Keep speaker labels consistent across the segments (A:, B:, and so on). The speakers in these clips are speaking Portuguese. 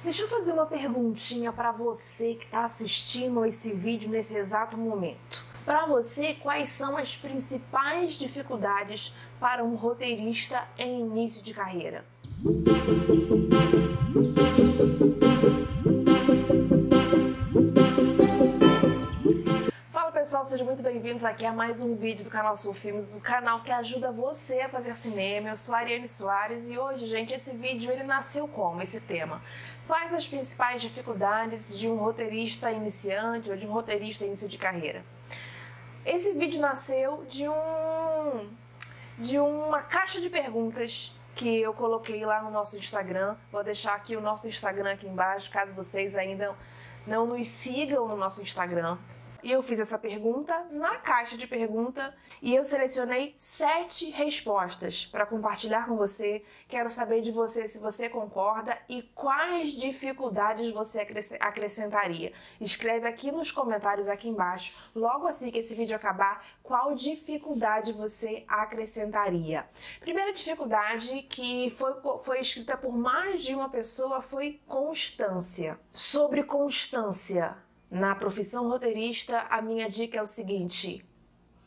A: Deixa eu fazer uma perguntinha para você que está assistindo esse vídeo nesse exato momento. Para você, quais são as principais dificuldades para um roteirista em início de carreira? Fala pessoal, sejam muito bem-vindos aqui a mais um vídeo do canal Sul Filmes, o canal que ajuda você a fazer cinema. Eu sou a Ariane Soares e hoje, gente, esse vídeo ele nasceu como esse tema? Quais as principais dificuldades de um roteirista iniciante ou de um roteirista em início de carreira? Esse vídeo nasceu de uma caixa de perguntas que eu coloquei lá no nosso Instagram. Vou deixar aqui o nosso Instagram aqui embaixo, caso vocês ainda não nos sigam no nosso Instagram. E eu fiz essa pergunta na caixa de pergunta e eu selecionei 7 respostas para compartilhar com você. Quero saber de você se você concorda e quais dificuldades você acrescentaria. Escreve aqui nos comentários aqui embaixo, logo assim que esse vídeo acabar, qual dificuldade você acrescentaria. Primeira dificuldade que foi escrita por mais de uma pessoa foi constância. Sobre constância. Na profissão roteirista, a minha dica é o seguinte: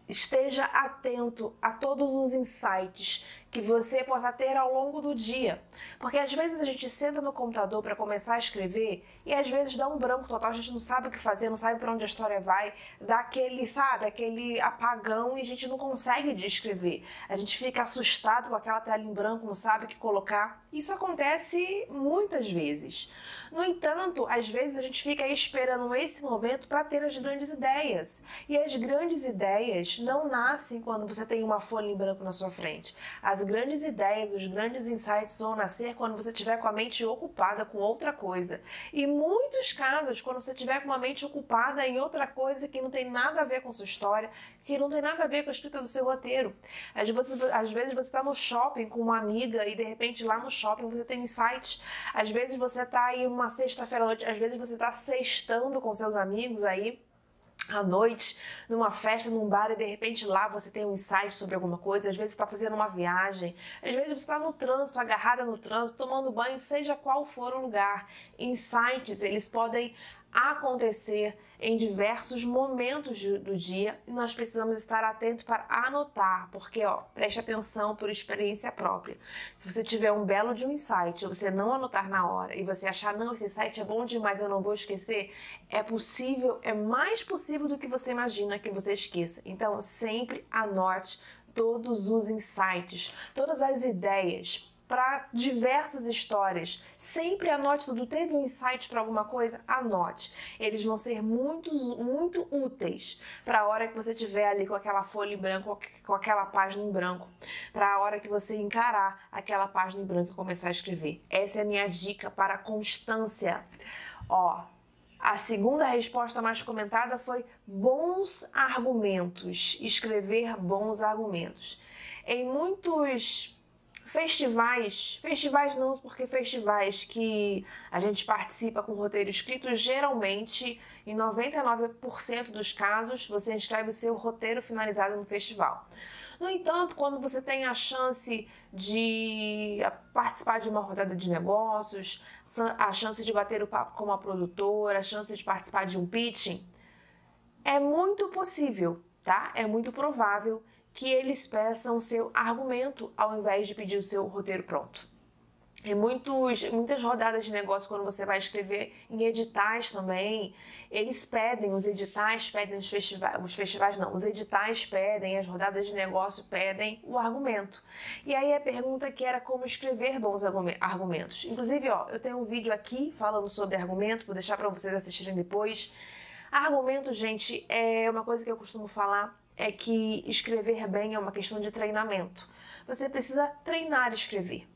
A: esteja atento a todos os insights que você possa ter ao longo do dia. Porque às vezes a gente senta no computador para começar a escrever e às vezes dá um branco total, a gente não sabe o que fazer, não sabe para onde a história vai, dá aquele, sabe, aquele apagão e a gente não consegue descrever. A gente fica assustado com aquela tela em branco, não sabe o que colocar. Isso acontece muitas vezes. No entanto, às vezes a gente fica aí esperando esse momento para ter as grandes ideias. E as grandes ideias não nascem quando você tem uma folha em branco na sua frente. As grandes ideias, os grandes insights vão nascer quando você estiver com a mente ocupada com outra coisa. E em muitos casos, quando você estiver com uma mente ocupada em outra coisa que não tem nada a ver com sua história, que não tem nada a ver com a escrita do seu roteiro. Às vezes você está no shopping com uma amiga e de repente lá no shopping você tem insights. Às vezes você está aí uma sexta-feira à noite, às vezes você está sextando com seus amigos aí à noite, numa festa, num bar, e de repente lá você tem um insight sobre alguma coisa. Às vezes você está fazendo uma viagem, às vezes você está no trânsito, agarrada no trânsito, tomando banho, seja qual for o lugar. Insights, eles podem acontecer em diversos momentos do dia e nós precisamos estar atentos para anotar, porque, preste atenção por experiência própria. Se você tiver um belo de um insight e você não anotar na hora e você achar, não, esse insight é bom demais, eu não vou esquecer, é possível, é mais possível do que você imagina que você esqueça. Então, sempre anote todos os insights, todas as ideias, para diversas histórias. Sempre anote tudo. Teve um insight para alguma coisa? Anote. Eles vão ser muito úteis para a hora que você estiver ali com aquela folha em branco, com aquela página em branco, para a hora que você encarar aquela página em branco e começar a escrever. Essa é a minha dica para a constância. A segunda resposta mais comentada foi bons argumentos. Escrever bons argumentos. Em muitos festivais não, porque festivais que a gente participa com roteiro escrito, geralmente, em 99% dos casos, você escreve o seu roteiro finalizado no festival. No entanto, quando você tem a chance de participar de uma rodada de negócios, a chance de bater o papo com uma produtora, a chance de participar de um pitching, é muito possível, tá? É muito provável que eles peçam o seu argumento ao invés de pedir o seu roteiro pronto. Em muitas rodadas de negócio, quando você vai escrever em editais também, eles pedem, os editais pedem, os editais pedem, as rodadas de negócio pedem o argumento. E aí a pergunta que era como escrever bons argumentos. Inclusive, eu tenho um vídeo aqui falando sobre argumento, vou deixar para vocês assistirem depois. Argumento, gente, é uma coisa que eu costumo falar, é que escrever bem é uma questão de treinamento. Você precisa treinar a escrever.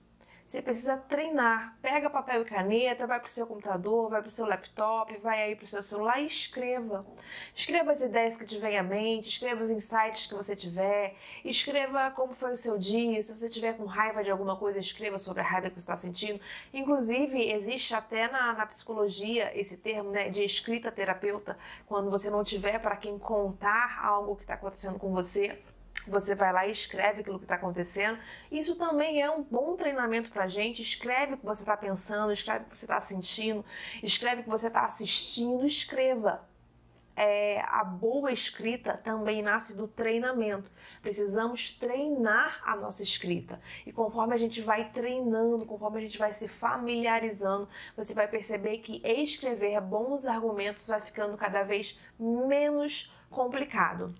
A: Você precisa treinar. Pega papel e caneta, vai para o seu computador, vai para o seu laptop, vai aí para o seu celular e escreva. Escreva as ideias que te vêm à mente, escreva os insights que você tiver, escreva como foi o seu dia. Se você tiver com raiva de alguma coisa, escreva sobre a raiva que você está sentindo. Inclusive, existe até na psicologia esse termo, né, de escrita terapeuta, quando você não tiver para quem contar algo que está acontecendo com você. Você vai lá e escreve aquilo que está acontecendo. Isso também é um bom treinamento para a gente. Escreve o que você está pensando, escreve o que você está sentindo, escreve o que você está assistindo, escreva. A boa escrita também nasce do treinamento. Precisamos treinar a nossa escrita. E conforme a gente vai treinando, conforme a gente vai se familiarizando, você vai perceber que escrever bons argumentos vai ficando cada vez menos complicado.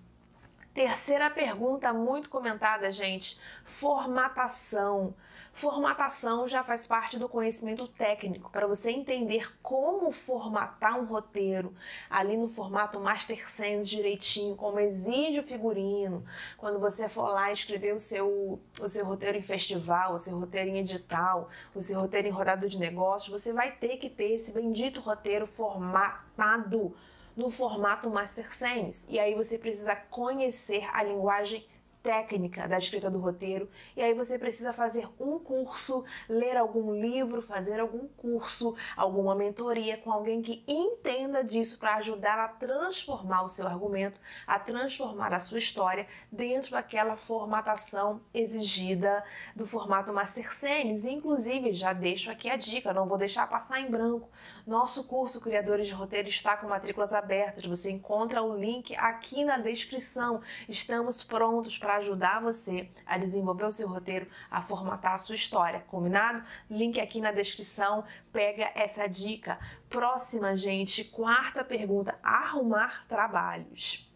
A: Terceira pergunta muito comentada, gente, formatação. Formatação já faz parte do conhecimento técnico, para você entender como formatar um roteiro ali no formato Master Sense direitinho, como exige o figurino. Quando você for lá escrever o seu roteiro em festival, o seu roteiro em edital, o seu roteiro em rodada de negócios, você vai ter que ter esse bendito roteiro formatado no formato Master Sense. E aí você precisa conhecer a linguagem técnica da escrita do roteiro, e aí você precisa fazer um curso, ler algum livro, fazer algum curso, alguma mentoria com alguém que entenda disso para ajudar a transformar o seu argumento, a transformar a sua história dentro daquela formatação exigida do formato Master Sense. Inclusive, já deixo aqui a dica, não vou deixar passar em branco. Nosso curso Criadores de Roteiro está com matrículas abertas, você encontra o link aqui na descrição. Estamos prontos para ajudar você a desenvolver o seu roteiro, a formatar a sua história, combinado? Link aqui na descrição, pega essa dica. Próxima, gente, quarta pergunta, arrumar trabalhos.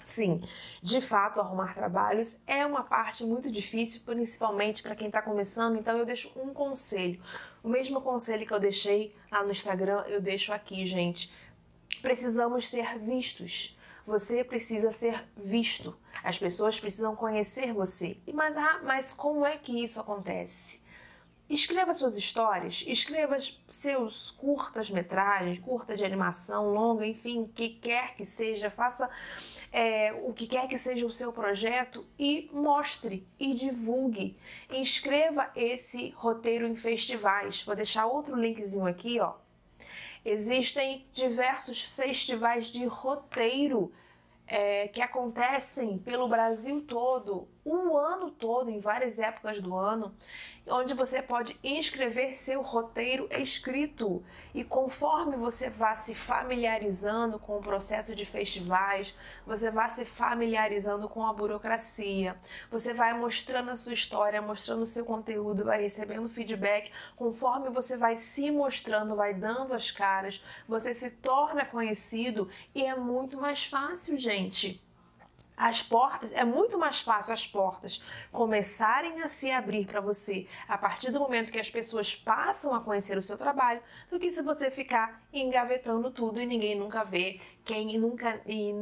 A: Sim, de fato, arrumar trabalhos é uma parte muito difícil, principalmente para quem está começando, então eu deixo um conselho. O mesmo conselho que eu deixei lá no Instagram, eu deixo aqui, gente. Precisamos ser vistos. Você precisa ser visto. As pessoas precisam conhecer você. Mas como é que isso acontece? Escreva suas histórias, escreva seus curtas-metragens, curta de animação, longa, enfim, o que quer que seja, faça o que quer que seja o seu projeto e mostre e divulgue. Inscreva esse roteiro em festivais. Vou deixar outro linkzinho aqui, ó. Existem diversos festivais de roteiro que acontecem pelo Brasil todo, o ano todo, em várias épocas do ano, onde você pode inscrever seu roteiro escrito. E conforme você vá se familiarizando com o processo de festivais, você vai se familiarizando com a burocracia, você vai mostrando a sua história, mostrando o seu conteúdo, vai recebendo feedback. Conforme você vai se mostrando, vai dando as caras, você se torna conhecido e é muito mais fácil, gente. É muito mais fácil as portas começarem a se abrir para você a partir do momento que as pessoas passam a conhecer o seu trabalho, do que se você ficar engavetando tudo e ninguém nunca vê,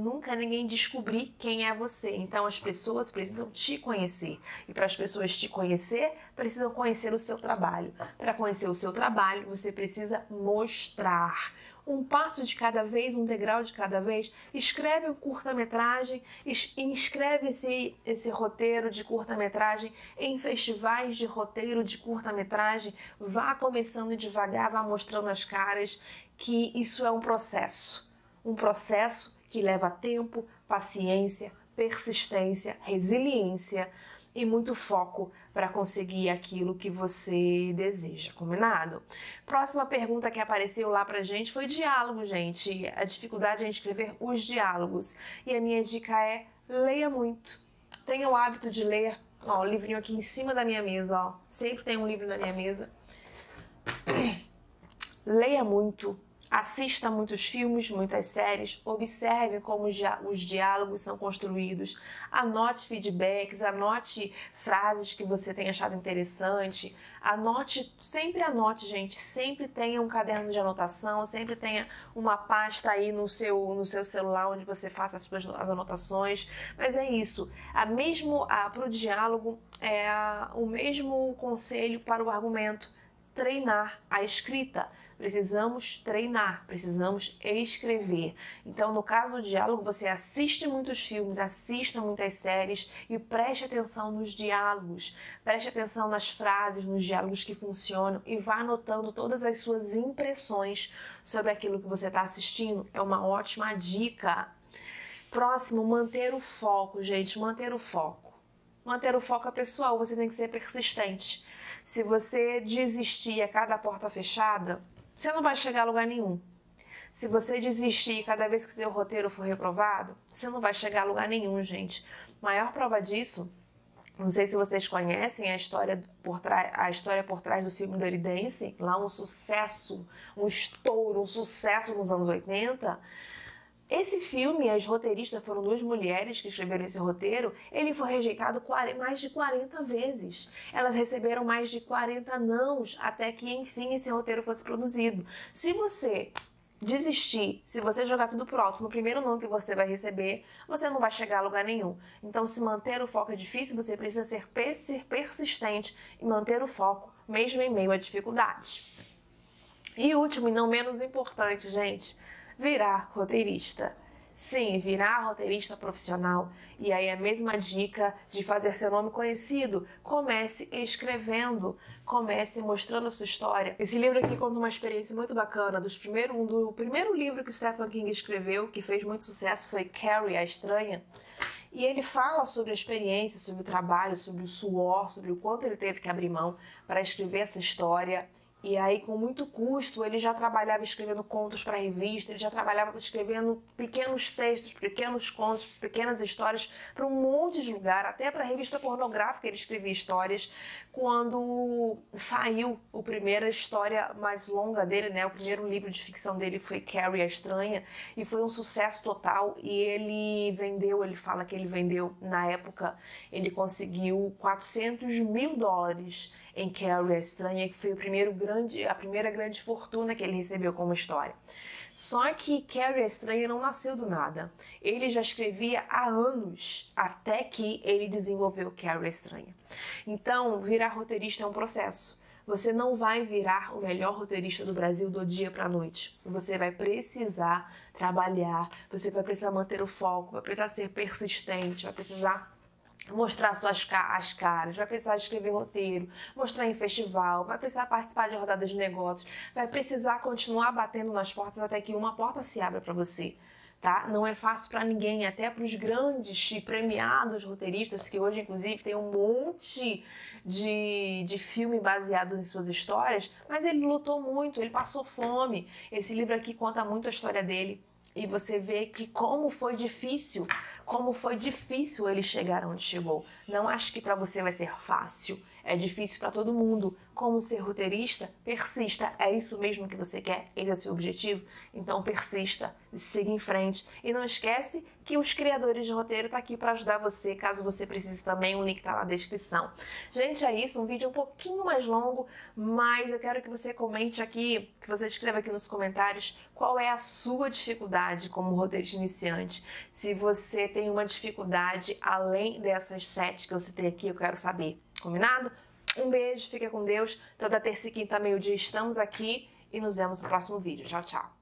A: nunca ninguém descobrir quem é você. Então as pessoas precisam te conhecer, e para as pessoas te conhecer, precisam conhecer o seu trabalho. Para conhecer o seu trabalho, você precisa mostrar. Um passo de cada vez, um degrau de cada vez. Escreve um curta-metragem, inscreve esse roteiro de curta-metragem em festivais de roteiro de curta-metragem. Vá começando devagar, vá mostrando as caras, que isso é um processo. Um processo que leva tempo, paciência, persistência, resiliência e muito foco para conseguir aquilo que você deseja, combinado? Próxima pergunta que apareceu lá pra gente foi diálogo, gente. A dificuldade em escrever os diálogos. E a minha dica é: leia muito. Tenha o hábito de ler. Ó, o livrinho aqui em cima da minha mesa, ó. Sempre tem um livro na minha mesa. Leia muito. Assista muitos filmes, muitas séries, observe como os diálogos são construídos, anote feedbacks, anote frases que você tenha achado interessante, sempre anote, gente, sempre tenha um caderno de anotação, sempre tenha uma pasta aí no seu celular onde você faça as anotações. Mas é isso, para o diálogo é o mesmo conselho para o argumento: treinar a escrita. Precisamos treinar, precisamos escrever. Então, no caso do diálogo, você assiste muitos filmes, assista muitas séries e preste atenção nos diálogos. Preste atenção nas frases, nos diálogos que funcionam e vá anotando todas as suas impressões sobre aquilo que você está assistindo. É uma ótima dica. Próximo, manter o foco, gente, manter o foco. Manter o foco é pessoal, você tem que ser persistente. Se você desistir a cada porta fechada, você não vai chegar a lugar nenhum. Se você desistir cada vez que seu roteiro for reprovado, você não vai chegar a lugar nenhum, gente. Maior prova disso, não sei se vocês conhecem a história por trás do filme Dirty Dancing, lá um sucesso, um estouro, um sucesso nos anos 80. Esse filme, as roteiristas foram 2 mulheres que escreveram esse roteiro, ele foi rejeitado mais de 40 vezes. Elas receberam mais de 40 nãos até que, enfim, esse roteiro fosse produzido. Se você desistir, se você jogar tudo pro alto no primeiro não que você vai receber, você não vai chegar a lugar nenhum. Então, se manter o foco é difícil, você precisa ser persistente e manter o foco, mesmo em meio à dificuldade. E último e não menos importante, gente, virar roteirista. Sim, virar roteirista profissional. E aí a mesma dica de fazer seu nome conhecido. Comece escrevendo, comece mostrando a sua história. Esse livro aqui conta uma experiência muito bacana. Do primeiro livro que o Stephen King escreveu, que fez muito sucesso, foi Carrie, a Estranha. E ele fala sobre a experiência, sobre o trabalho, sobre o suor, sobre o quanto ele teve que abrir mão para escrever essa história. E aí, com muito custo, ele já trabalhava escrevendo contos para revista, ele já trabalhava escrevendo pequenos textos, pequenos contos, pequenas histórias para um monte de lugar, até para revista pornográfica ele escrevia histórias. Quando saiu a primeira história mais longa dele, né, o primeiro livro de ficção dele foi Carrie, a Estranha, e foi um sucesso total. E ele fala que ele vendeu, na época, ele conseguiu $400 mil em Carrie, a Estranha, que foi a primeira grande fortuna que ele recebeu como história. Só que Carrie, a Estranha não nasceu do nada. Ele já escrevia há anos, até que ele desenvolveu Carrie, a Estranha. Então, virar roteirista é um processo. Você não vai virar o melhor roteirista do Brasil do dia para a noite. Você vai precisar trabalhar, você vai precisar manter o foco, vai precisar ser persistente, vai precisar mostrar as caras, vai precisar escrever roteiro, mostrar em festival, vai precisar participar de rodadas de negócios, vai precisar continuar batendo nas portas até que uma porta se abra para você, tá? Não é fácil para ninguém, até para os grandes e premiados roteiristas, que hoje, inclusive, tem um monte de filme baseado em suas histórias, mas ele lutou muito, ele passou fome. Esse livro aqui conta muito a história dele e você vê que como foi difícil ele chegar onde chegou. Não acho que para você vai ser fácil, é difícil para todo mundo. Como ser roteirista, persista, é isso mesmo que você quer? Esse é o seu objetivo? Então persista, siga em frente. E não esquece que os criadores de roteiro estão aqui para ajudar você, caso você precise também, o link está na descrição. Gente, é isso, um vídeo um pouquinho mais longo, mas eu quero que você comente aqui, que você escreva aqui nos comentários qual é a sua dificuldade como roteirista iniciante. Se você tem uma dificuldade além dessas 7 que eu citei aqui, eu quero saber. Combinado? Um beijo, fica com Deus. Toda terça e quinta, meio-dia, estamos aqui e nos vemos no próximo vídeo. Tchau, tchau.